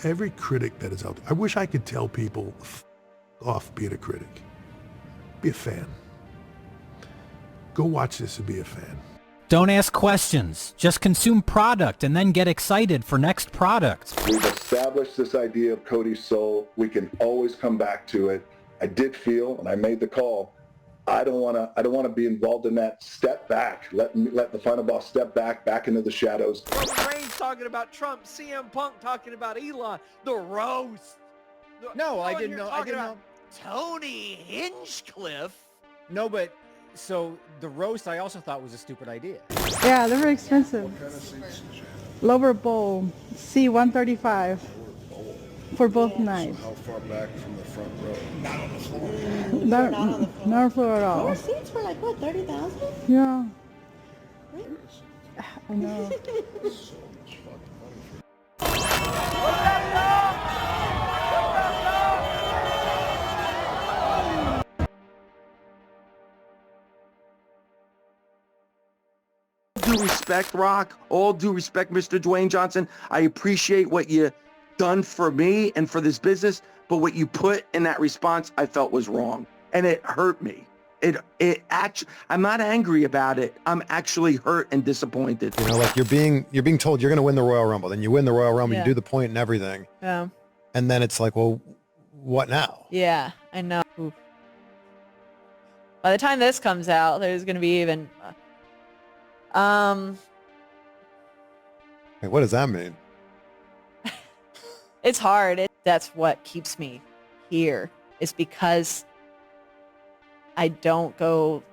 every critic that is out there, I wish I could tell people, off being a critic. Be a fan. Go watch this and be a fan. Don't ask questions. Just consume product and then get excited for next product. We've established this idea of Cody's soul. We can always come back to it. I did feel, and I made the call, I don't want to be involved in that. Step back. Let the final boss step back into the shadows. Roman Reigns talking about Trump, CM Punk talking about Elon, the roast. No, I didn't know. I didn't know. Tony Hinchcliffe. No, but so the roast I also thought was a stupid idea. Yeah, they're very expensive. What kind of seats did you have? Lower bowl, C135 for both nights. How far back from the front row? Not on the floor. Not on the floor. Not on the floor at all. Floor seats were like, what, 30,000? Yeah. I know. So much fucking money for Due respect, Rock. All due respect, Mr. Dwayne Johnson. I appreciate what you done for me and for this business, but what you put in that response, I felt was wrong, and it hurt me. It actually, I'm not angry about it. I'm actually hurt and disappointed. You know, like you're being told you're going to win the Royal Rumble, then you win the Royal Rumble, Yeah. you do the point and everything, Yeah. and then it's like, well, what now? Yeah, I know. Oof. By the time this comes out, there's going to be even... Like, what does that mean? It's hard. That's what keeps me here. Is because I don't go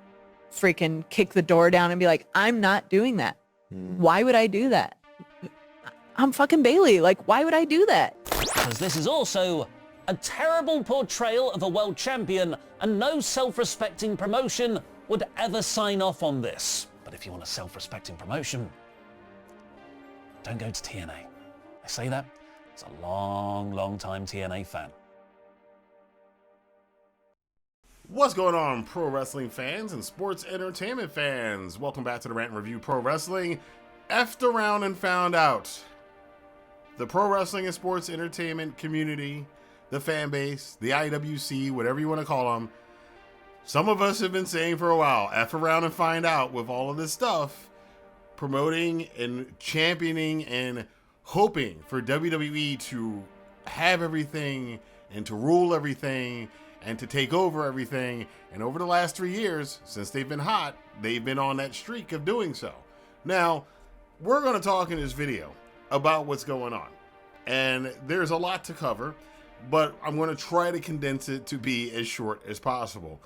freaking kick the door down and be like, I'm not doing that. Why would I do that? I'm fucking Bayley. Like, why would I do that? Because this is also a terrible portrayal of a world champion, and no self-respecting promotion would ever sign off on this. But if you want a self-respecting promotion, don't go to TNA. I say that as a long time TNA fan. What's going on, pro wrestling fans and sports entertainment fans? Welcome back to the Rant and Review Pro Wrestling. Effed around and found out. The pro wrestling and sports entertainment community, the fan base, the IWC, whatever you want to call them, some of us have been saying for a while, F around and find out with all of this stuff, promoting and championing and hoping for WWE to have everything and to rule everything and to take over everything. And over the last 3 years, since they've been hot, they've been on that streak of doing so. Now, we're going to talk in this video about what's going on. And there's a lot to cover, but I'm going to try to condense it to be as short as possible.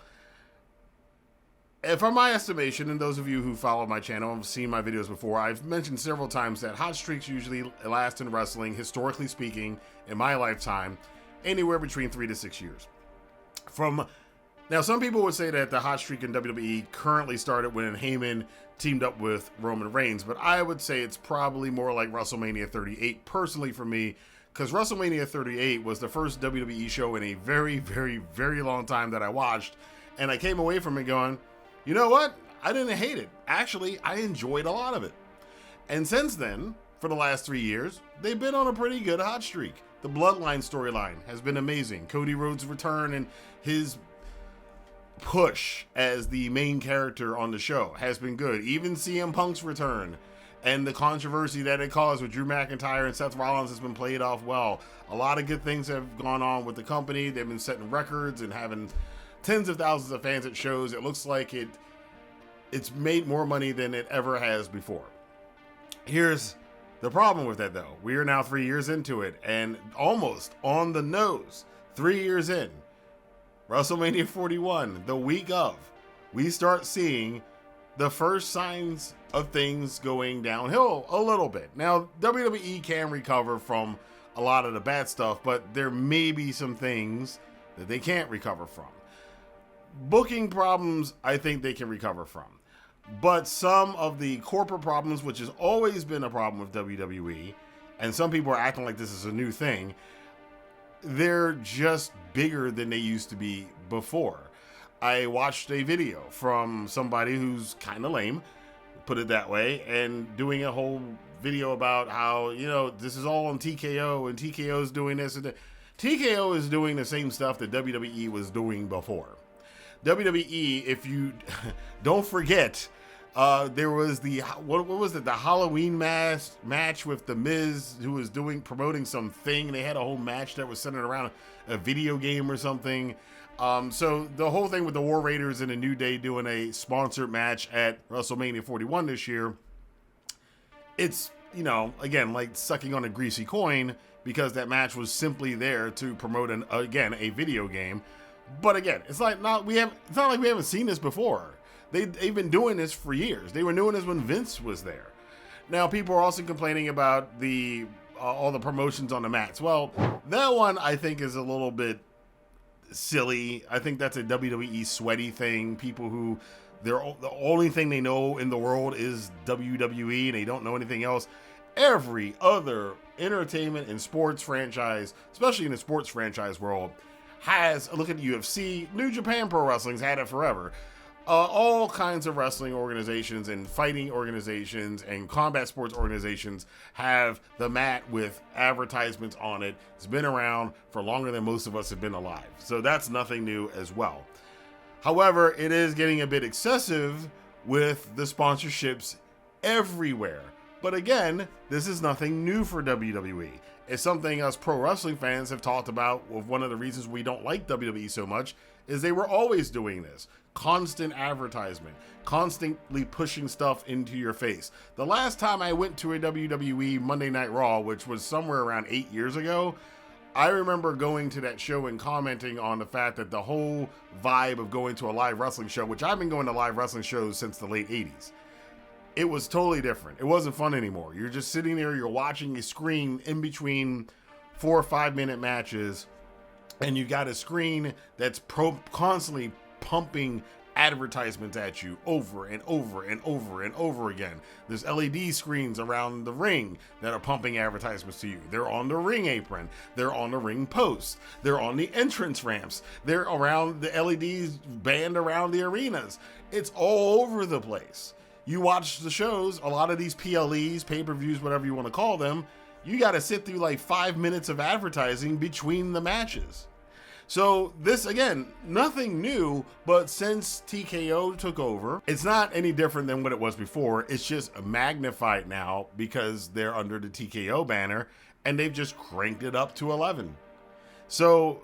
And from my estimation, and those of you who follow my channel and have seen my videos before, I've mentioned several times that hot streaks usually last in wrestling, historically speaking, in my lifetime, anywhere between 3 to 6 years. Now, some people would say that the hot streak in WWE currently started when Heyman teamed up with Roman Reigns, but I would say it's probably more like WrestleMania 38 personally for me, because WrestleMania 38 was the first WWE show in a very, very, very long time that I watched, and I came away from it going, you know what? I didn't hate it. Actually, I enjoyed a lot of it. And since then, for the last 3 years, they've been on a pretty good hot streak. The Bloodline storyline has been amazing. Cody Rhodes' return and his push as the main character on the show has been good. Even CM Punk's return and the controversy that it caused with Drew McIntyre and Seth Rollins has been played off well. A lot of good things have gone on with the company. They've been setting records and having tens of thousands of fans at shows. It looks like it's made more money than it ever has before. Here's the problem with that, though. We are now 3 years into it, and almost on the nose, 3 years in, WrestleMania 41, the week of, we start seeing the first signs of things going downhill a little bit. Now, WWE can recover from a lot of the bad stuff, but there may be some things that they can't recover from. Booking problems, I think they can recover from. But some of the corporate problems, which has always been a problem with WWE, and some people are acting like this is a new thing, they're just bigger than they used to be before. I watched a video from somebody who's kind of lame, put it that way, and doing a whole video about how, you know, this is all on TKO and TKO is doing this and that. TKO is doing the same stuff that WWE was doing before. WWE, if you don't forget, there was the, what was it, the Halloween match with The Miz, who was promoting something. They had a whole match that was centered around a video game or something. So the whole thing with the War Raiders and the New Day doing a sponsored match at WrestleMania 41 this year, it's, you know, again, like sucking on a greasy coin, because that match was simply there to promote a video game. But again, it's not like we haven't seen this before. They've been doing this for years. They were doing this when Vince was there. Now, people are also complaining about all the promotions on the mats. Well, that one I think is a little bit silly. I think that's a WWE sweaty thing. People who the only thing they know in the world is WWE and they don't know anything else. Every other entertainment and sports franchise, especially in the sports franchise world, has a look at the UFC. New Japan Pro Wrestling's had it forever. All kinds of wrestling organizations and fighting organizations and combat sports organizations have the mat with advertisements on it. It's been around for longer than most of us have been alive. So that's nothing new as well. However, it is getting a bit excessive with the sponsorships everywhere. But again, this is nothing new for WWE. It's something us pro wrestling fans have talked about. One of the reasons we don't like WWE so much is they were always doing this. Constant advertisement, constantly pushing stuff into your face. The last time I went to a WWE Monday Night Raw, which was somewhere around 8 years ago, I remember going to that show and commenting on the fact that the whole vibe of going to a live wrestling show, which I've been going to live wrestling shows since the late 80s, it was totally different. It wasn't fun anymore. You're just sitting there, you're watching a screen in between 4 or 5 minute matches, and you got a screen that's constantly pumping advertisements at you over and over and over and over again. There's LED screens around the ring that are pumping advertisements to you. They're on the ring apron. They're on the ring post. They're on the entrance ramps. They're around the LEDs band around the arenas. It's all over the place. You watch the shows, a lot of these PLEs, pay-per-views, whatever you want to call them, you got to sit through like 5 minutes of advertising between the matches. So this, again, nothing new, but since TKO took over, it's not any different than what it was before. It's just magnified now because they're under the TKO banner and they've just cranked it up to 11. So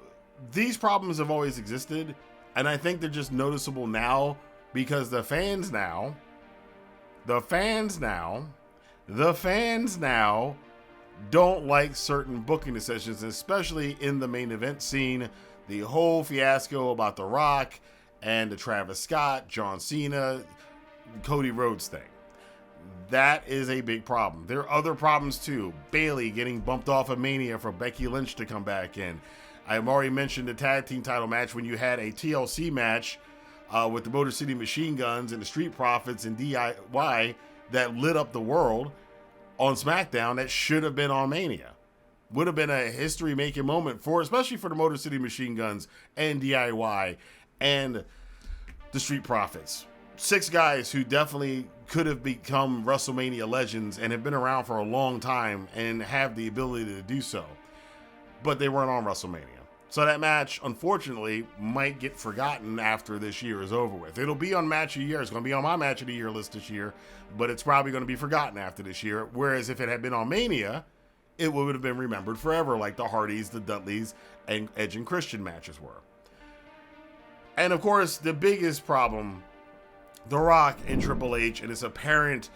these problems have always existed, and I think they're just noticeable now because the fans now don't like certain booking decisions, especially in the main event scene. The whole fiasco about The Rock and the Travis Scott, John Cena, Cody Rhodes thing. That is a big problem. There are other problems too. Bayley getting bumped off of Mania for Becky Lynch to come back in. I've already mentioned the tag team title match when you had a TLC match with the Motor City Machine Guns and the Street Profits and DIY that lit up the world on SmackDown that should have been on Mania. Would have been a history-making moment especially for the Motor City Machine Guns and DIY and the Street Profits. 6 guys who definitely could have become WrestleMania legends and have been around for a long time and have the ability to do so. But they weren't on WrestleMania. So that match, unfortunately, might get forgotten after this year is over with. It'll be on Match of the Year. It's going to be on my Match of the Year list this year, but it's probably going to be forgotten after this year. Whereas if it had been on Mania, it would have been remembered forever, like the Hardys, the Dudleys, and Edge and Christian matches were. And of course, the biggest problem, The Rock and Triple H and this apparent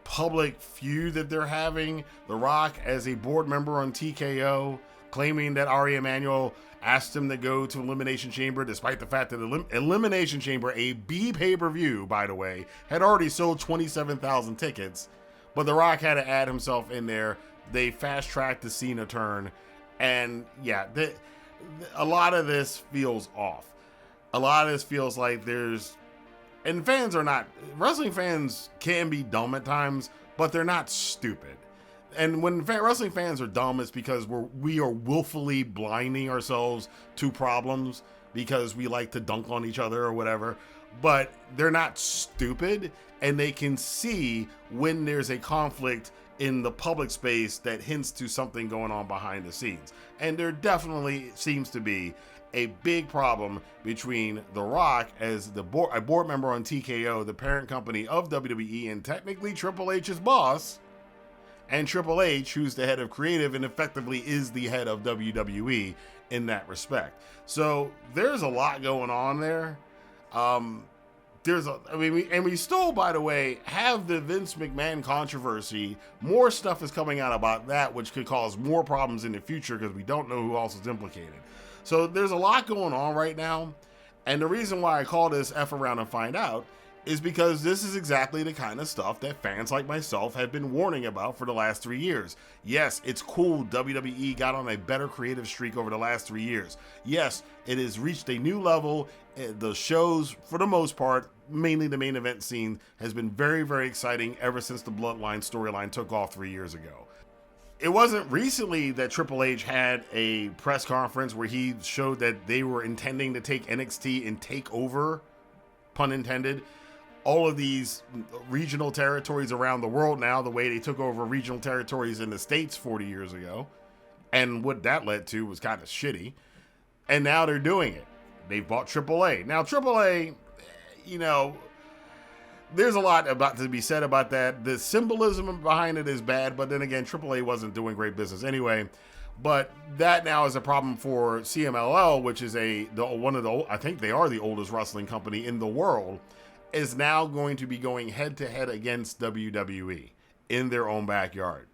public feud that they're having. The Rock as a board member on TKO, claiming that Ari Emanuel asked him to go to Elimination Chamber, despite the fact that Elimination Chamber, a B pay-per-view, by the way, had already sold 27,000 tickets, but The Rock had to add himself in there. They fast-tracked the Cena turn, and yeah, a lot of this feels off. A lot of this feels like and wrestling fans can be dumb at times, but they're not stupid. And when wrestling fans are dumb, it's because we are willfully blinding ourselves to problems because we like to dunk on each other or whatever. But they're not stupid, and they can see when there's a conflict in the public space that hints to something going on behind the scenes. And there definitely seems to be a big problem between The Rock as a board member on TKO, the parent company of WWE, and technically Triple H's boss, and Triple H, who's the head of creative and effectively is the head of WWE in that respect. So there's a lot going on there. We still, by the way, have the Vince McMahon controversy. More stuff is coming out about that, which could cause more problems in the future because we don't know who else is implicated. So there's a lot going on right now. And the reason why I call this F around and find out is because this is exactly the kind of stuff that fans like myself have been warning about for the last 3 years. Yes, it's cool WWE got on a better creative streak over the last 3 years. Yes, it has reached a new level. The shows, for the most part, mainly the main event scene, has been very, very exciting ever since the Bloodline storyline took off 3 years ago. It wasn't recently that Triple H had a press conference where he showed that they were intending to take NXT and take over, pun intended, all of these regional territories around the world now, the way they took over regional territories in the States 40 years ago. And what that led to was kind of shitty. And now they're doing it. They've bought AAA. Now, AAA, there's a lot about to be said about that. The symbolism behind it is bad, but then again, AAA wasn't doing great business anyway. But that now is a problem for CMLL, which is I think they are the oldest wrestling company in the world, is now going to be going head-to-head against WWE in their own backyard.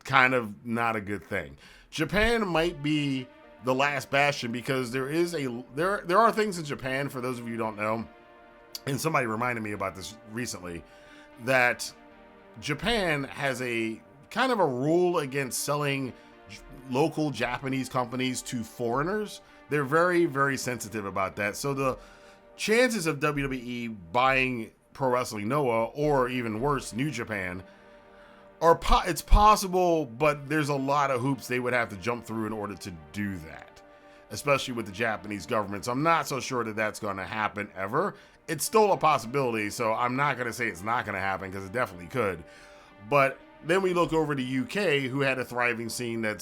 Kind of not a good thing. Japan might be the last bastion because there are things in Japan, for those of you who don't know, and somebody reminded me about this recently, that Japan has a kind of a rule against selling local Japanese companies to foreigners. They're very, very sensitive about that. So the chances of WWE buying Pro Wrestling Noah, or even worse, New Japan, it's possible, but there's a lot of hoops they would have to jump through in order to do that, especially with the Japanese government. So I'm not so sure that that's going to happen ever. It's still a possibility, so I'm not going to say it's not going to happen, because it definitely could. But then we look over to UK, who had a thriving scene then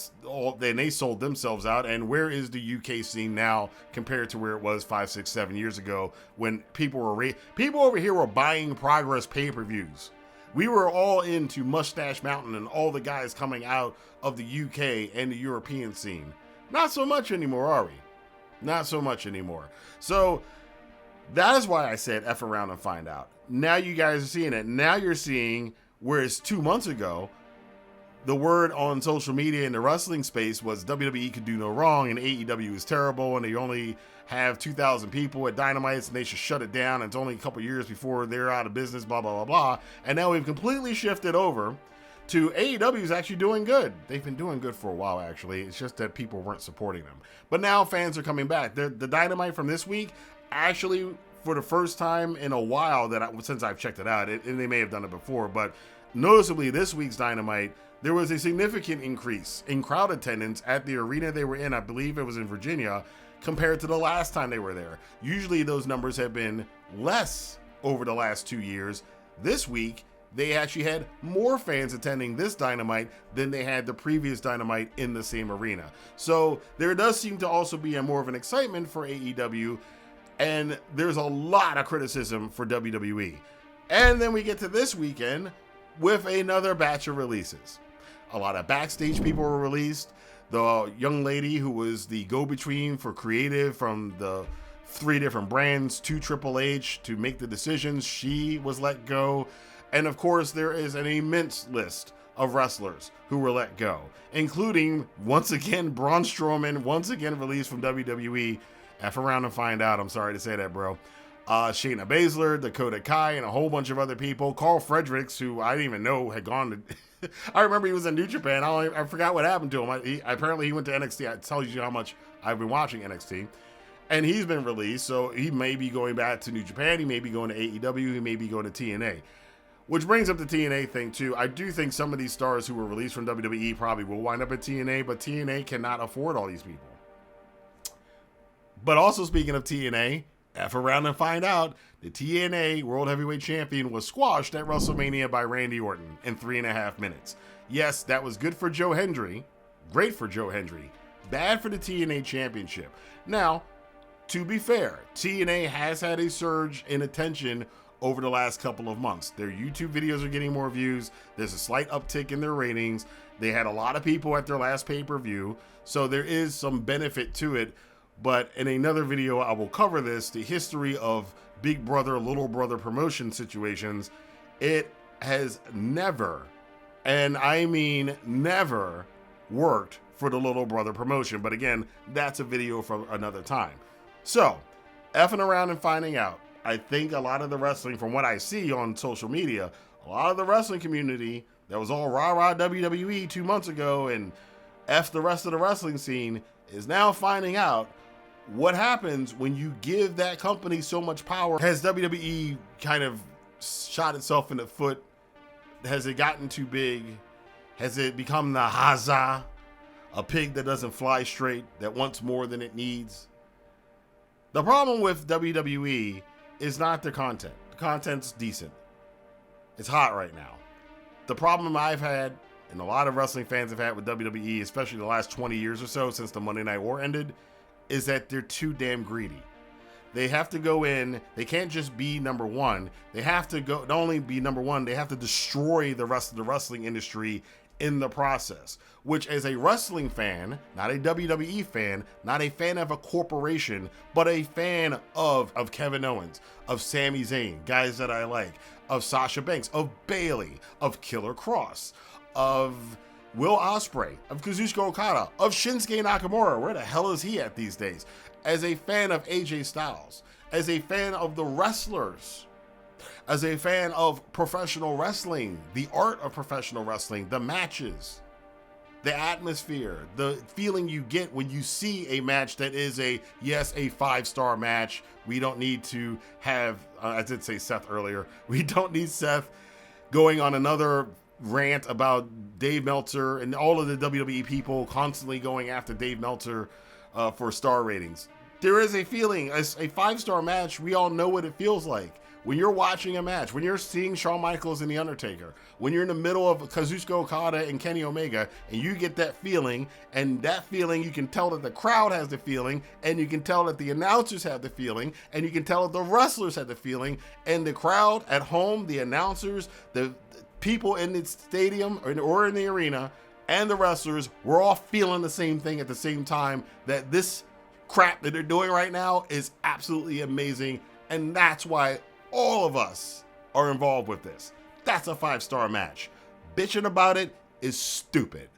they sold themselves out. And where is the UK scene now compared to where it was 5, 6, 7 years ago, when people over here were buying Progress pay-per-views? We were all into Mustache Mountain and all the guys coming out of the UK and the European scene. Not so much anymore, are we? Not so much anymore. So that is why I said F around and find out. Now you guys are seeing it. Now you're seeing, whereas 2 months ago, the word on social media in the wrestling space was WWE could do no wrong and AEW is terrible and they only have 2,000 people at Dynamites and they should shut it down. And it's only a couple years before they're out of business, blah, blah, blah, blah. And now we've completely shifted over to AEW is actually doing good. They've been doing good for a while, actually. It's just that people weren't supporting them. But now fans are coming back. The Dynamite from this week, actually, for the first time in a while since I've checked it out, and they may have done it before, but noticeably this week's Dynamite, there was a significant increase in crowd attendance at the arena they were in. I believe it was in Virginia, compared to the last time they were there. Usually those numbers have been less over the last 2 years. This week, they actually had more fans attending this Dynamite than they had the previous Dynamite in the same arena. So there does seem to also be more of an excitement for AEW, and there's a lot of criticism for WWE. And then we get to this weekend with another batch of releases. A lot of Backstage people were released. The young lady who was the go-between for creative from the 3 different brands to Triple H to make the decisions, she was let go. And of course, there is an immense list of wrestlers who were let go, including, once again, Braun Strowman, once again released from WWE. F around and find out. I'm sorry to say that, bro. Shayna Baszler, Dakota Kai, and a whole bunch of other people. Carl Fredericks, who I didn't even know had gone to... I remember he was in New Japan. I forgot what happened to him. Apparently, he went to NXT. That tells you how much I've been watching NXT. And he's been released, so he may be going back to New Japan. He may be going to AEW. He may be going to TNA. Which brings up the TNA thing, too. I do think some of these stars who were released from WWE probably will wind up at TNA, but TNA cannot afford all these people. But also, speaking of TNA, F around and find out the TNA World Heavyweight Champion was squashed at WrestleMania by Randy Orton in 3.5 minutes. Yes, that was good for Joe Hendry. Great for Joe Hendry. Bad for the TNA Championship. Now, to be fair, TNA has had a surge in attention over the last couple of months. Their YouTube videos are getting more views. There's a slight uptick in their ratings. They had a lot of people at their last pay-per-view, so there is some benefit to it. But in another video, I will cover this, the history of big brother, little brother promotion situations. It has never, and I mean never, worked for the little brother promotion. But again, that's a video for another time. So, effing around and finding out. I think a lot of the wrestling, from what I see on social media, a lot of the wrestling community that was all rah-rah WWE 2 months ago and F the rest of the wrestling scene is now finding out what happens when you give that company so much power. Has WWE kind of shot itself in the foot? Has it gotten too big? Has it become the Haza, a pig that doesn't fly straight, that wants more than it needs? The problem with WWE is not the content. The content's decent. It's hot right now. The problem I've had, and a lot of wrestling fans have had with WWE, especially the last 20 years or so since the Monday Night War ended, is that they're too damn greedy. They have to go in, they can't just be number one. They have to go, not only be number one, they have to destroy the rest of the wrestling industry in the process, which as a wrestling fan, not a WWE fan, not a fan of a corporation, but a fan of Kevin Owens, of Sami Zayn, guys that I like, of Sasha Banks, of Bayley, of Killer Cross, of Will Ospreay, of Kazuchika Okada, of Shinsuke Nakamura. Where the hell is he at these days? As a fan of AJ Styles, as a fan of the wrestlers, as a fan of professional wrestling, the art of professional wrestling, the matches, the atmosphere, the feeling you get when you see a match that is a 5-star match. We don't need to have, I did say Seth earlier, we don't need Seth going on another rant about Dave Meltzer and all of the WWE people constantly going after Dave Meltzer for star ratings. There is a feeling, as a 5-star match, we all know what it feels like. When you're watching a match, when you're seeing Shawn Michaels and The Undertaker, when you're in the middle of Kazuchika Okada and Kenny Omega, and you get that feeling, and that feeling, you can tell that the crowd has the feeling, and you can tell that the announcers have the feeling, and you can tell that the wrestlers have the feeling, and the crowd at home, the announcers, the people in the stadium or in the arena, and the wrestlers, we're all feeling the same thing at the same time, that this crap that they're doing right now is absolutely amazing, and that's why all of us are involved with this. That's a 5-star match. Bitching about it is stupid.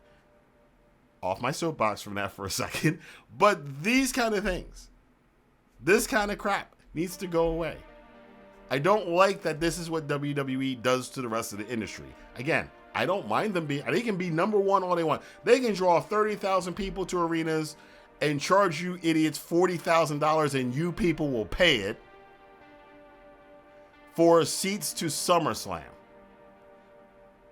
Off my soapbox from that for a second. But these kind of things, this kind of crap needs to go away. I don't like that this is what WWE does to the rest of the industry. Again, I don't mind them being, they can be number one all they want. They can draw 30,000 people to arenas and charge you idiots $40,000 and you people will pay it for seats to SummerSlam.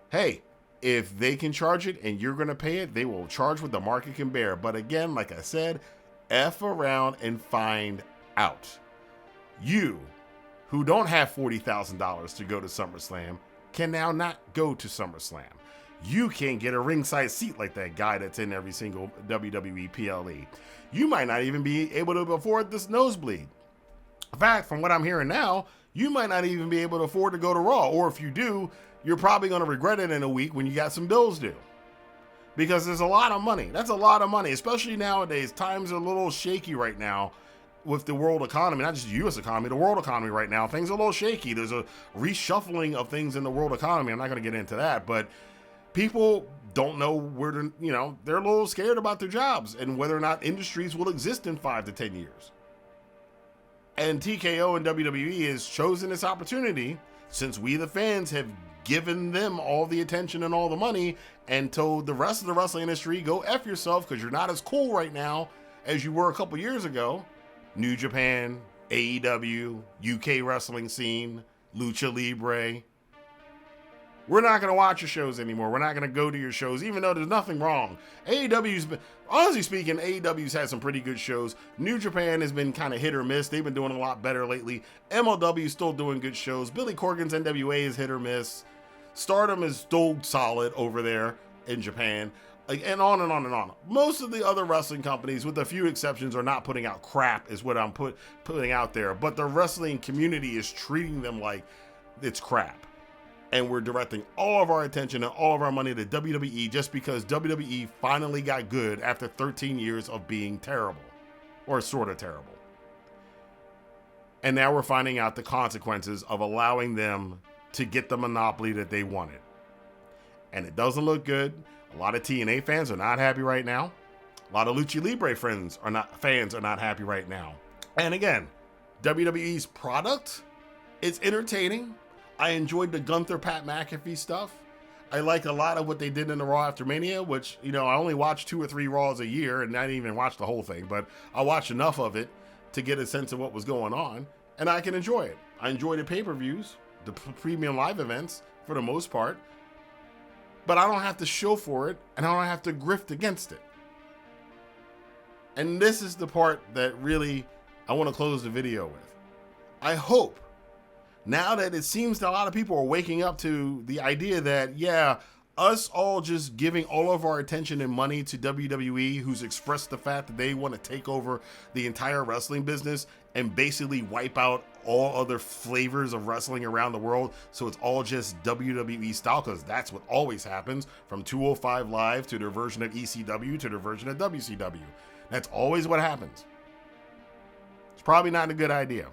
Hey, if they can charge it and you're going to pay it, they will charge what the market can bear. But again, like I said, F around and find out. You, who don't have $40,000 to go to SummerSlam, can now not go to SummerSlam. You can't get a ringside seat like that guy that's in every single WWE PLE. You might not even be able to afford this nosebleed. In fact, from what I'm hearing now, you might not even be able to afford to go to Raw. Or if you do, you're probably going to regret it in a week when you got some bills due. Because there's a lot of money. That's a lot of money, especially nowadays. Times are a little shaky right now with the world economy, not just the U.S. economy, the world economy right now. Things are a little shaky. There's a reshuffling of things in the world economy. I'm not going to get into that, but people don't know where to, they're a little scared about their jobs and whether or not industries will exist in 5 to 10 years. And TKO and WWE has chosen this opportunity, since we the fans have given them all the attention and all the money and told the rest of the wrestling industry, go F yourself because you're not as cool right now as you were a couple years ago. New Japan, AEW, UK wrestling scene, Lucha Libre. We're not going to watch your shows anymore. We're not going to go to your shows, even though there's nothing wrong. AEW's been, honestly speaking, AEW's had some pretty good shows. New Japan has been kind of hit or miss. They've been doing a lot better lately. MLW is still doing good shows. Billy Corgan's NWA is hit or miss. Stardom is still solid over there in Japan. And on and on and on. Most of the other wrestling companies, with a few exceptions, are not putting out crap, is what I'm putting out there. But the wrestling community is treating them like it's crap. And we're directing all of our attention and all of our money to WWE just because WWE finally got good after 13 years of being terrible, or sort of terrible. And now we're finding out the consequences of allowing them to get the monopoly that they wanted. And it doesn't look good. A lot of TNA fans are not happy right now. A lot of Lucha Libre fans are not happy right now. And again, WWE's product is entertaining. I enjoyed the Gunther Pat McAfee stuff. I like a lot of what they did in the Raw After Mania, which, you know, I only watch 2 or 3 Raws a year, and I didn't even watch the whole thing, but I watched enough of it to get a sense of what was going on, and I can enjoy it. I enjoy the pay-per-views, the premium live events for the most part, but I don't have to show for it, and I don't have to grift against it. And this is the part that really I want to close the video with. I hope, now that it seems that a lot of people are waking up to the idea that, yeah, us all just giving all of our attention and money to WWE, who's expressed the fact that they want to take over the entire wrestling business and basically wipe out all other flavors of wrestling around the world, so it's all just WWE style, because that's what always happens, from 205 Live to their version of ECW to their version of WCW. That's always what happens. It's probably not a good idea.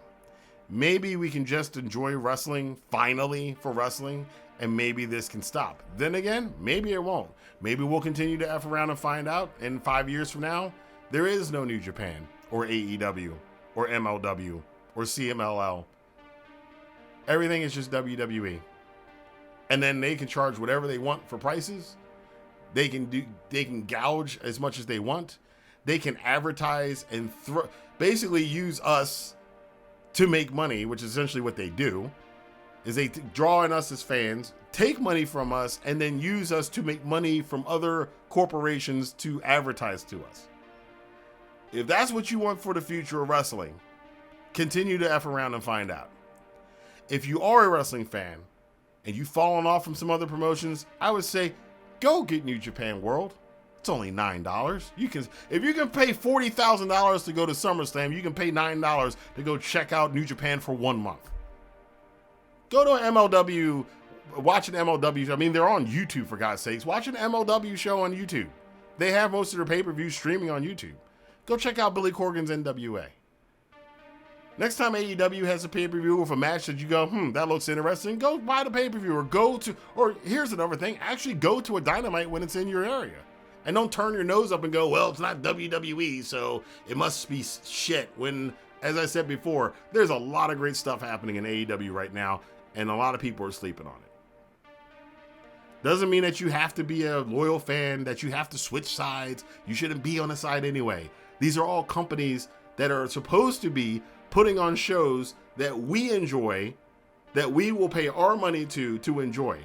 Maybe we can just enjoy wrestling finally for wrestling, and maybe this can stop. Then again, maybe it won't. Maybe we'll continue to F around and find out in 5 years from now, there is no New Japan or AEW or MLW or CMLL. Everything is just WWE. And then they can charge whatever they want for prices. They can gouge as much as they want. They can advertise and basically use us to make money, which is essentially what they do, is they draw in us as fans, take money from us, and then use us to make money from other corporations to advertise to us. If that's what you want for the future of wrestling, continue to F around and find out. If you are a wrestling fan and you've fallen off from some other promotions, I would say go get New Japan World. It's only $9. If you can pay $40,000 to go to SummerSlam, you can pay $9 to go check out New Japan for 1 month. Go to an MLW, watch an MLW. I mean, they're on YouTube, for God's sakes. Watch an MLW show on YouTube. They have most of their pay-per-views streaming on YouTube. Go check out Billy Corgan's NWA. Next time AEW has a pay-per-view with a match that you go, that looks interesting, go buy the pay-per-view, or here's another thing, actually go to a Dynamite when it's in your area. And don't turn your nose up and go, well, it's not WWE, so it must be shit. When, as I said before, there's a lot of great stuff happening in AEW right now, and a lot of people are sleeping on it. Doesn't mean that you have to be a loyal fan, that you have to switch sides. You shouldn't be on a side anyway. These are all companies that are supposed to be putting on shows that we enjoy, that we will pay our money to enjoy.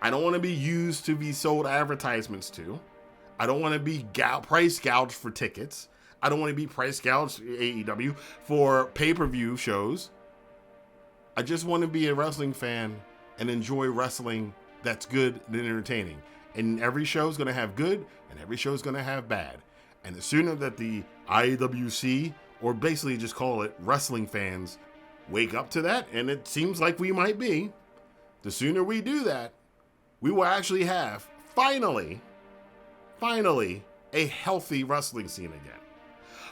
I don't want to be used to be sold advertisements to. I don't want to be price gouged for tickets. I don't want to be price gouged, AEW, for pay-per-view shows. I just want to be a wrestling fan and enjoy wrestling that's good and entertaining. And every show is going to have good, and every show is going to have bad. And the sooner that the IWC, or basically just call it wrestling fans, wake up to that, and it seems like we might be, the sooner we do that, we will actually have, finally, a healthy wrestling scene again.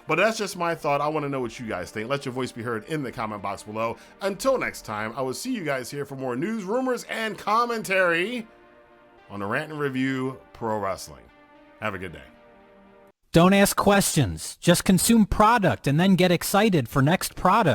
But that's just my thought. I want to know what you guys think. Let your voice be heard in the comment box below. Until next time, I will see you guys here for more news, rumors, and commentary on the Rantin Review Pro Wrestling. Have a good day. Don't ask questions. Just consume product and then get excited for next product.